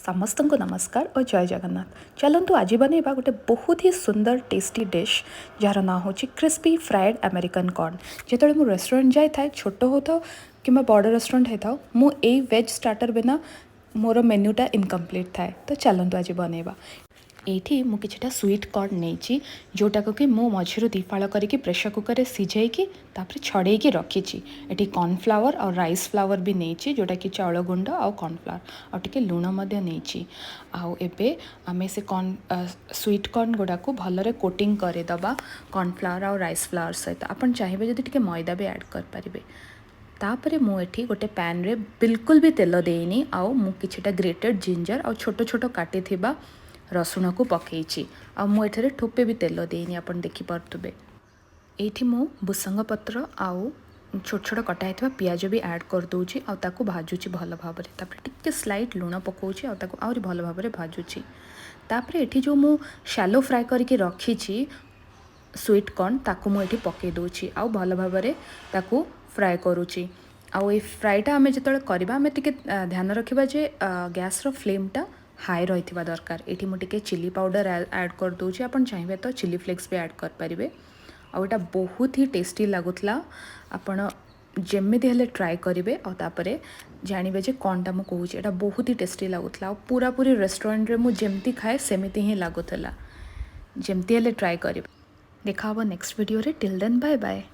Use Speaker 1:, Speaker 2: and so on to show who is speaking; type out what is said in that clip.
Speaker 1: समस्त को नमस्कार और जय जगन्नाथ। चलतु आज बनइबा गोटे बहुत ही सुंदर टेस्टी डिश जार ना हूँ क्रिस्पी फ्राइड अमेरिकन कॉर्न। जो मु रेस्टोरेंट जाए था छोट हो था कि बड़ रेस्टोरेंट होता मु ए वेज स्टार्टर बिना मोर मेन्यूटा इनकम्प्लीट थाए। तो चलतु आज बनइबा। एठी मु किछटा स्वीट कॉर्न नहीं जोटाक कि मु मझिरु दिफाड़ करके प्रेशर कुकर सिझाई तापर छड़े रखी। एठी कॉर्नफ्लावर और राइस फ्लावर भी नहीं जोटा कि चाउल गुंड और कॉर्नफ्लावर और टिके लुण नहीं। आउ एबे आमे से स्वीट कॉर्न गुड़ा को भलरे कोटिंग करदेबा कॉर्नफ्लावर और राइस फ्लावर सहित। आपन चाहिए जदि टिके मैदा भी ऐड कर पारिबे। तापरे मु एठी गोटे पैन रे बिल्कुल भी तेल देनी आउ मु किछटा ग्रेटेड जिंजर और छोट छोट काटी थिबा रसुण को पकईची आ मुझे ठोपे भी तेल देनी आपन देखि पार्थुबे। एठी मु भुसंग पत्र आउ छोट छोट कटा होता पियाज भी ऐड कर दूची आ ताकू भाजुची भल भाव में। तापर टिके स्लाइट लुण पकाउची आ ताकू आउरी भल भाव में भाजुची। तापर एठी जो मु शैलो फ्राई करके रखीची स्वीट कॉर्न ताकू मु एठी पकई दूची आ भल भाव में ताकू फ्राए करूची। आउ ए फ्राईटा आमे जेतले करबा आमे टिके ध्यान रखिबा जे गैस रो फ्लेमटा हाई रही दरकार। ये मुझे चिली पाउडर ऐड कर दूची आपन चाहिए तो चिली फ्लेक्स भी ऐड कर पारिबे। आ एटा बहुत ही टेस्टी लगुतला। आपन जेमिति हेले ट्राई करेंगे और तापरे जानिबे जे कोनटा मु कहूची एटा बहुत ही टेस्टी लगुतला। पूरा पूरी रेस्टोरेंट रे मु जेमती खाए सेमिति ही लगुतला। जेमती हेले ट्राई करेंगे। देखा नेक्स्ट वीडियो रे। Till then bye bye.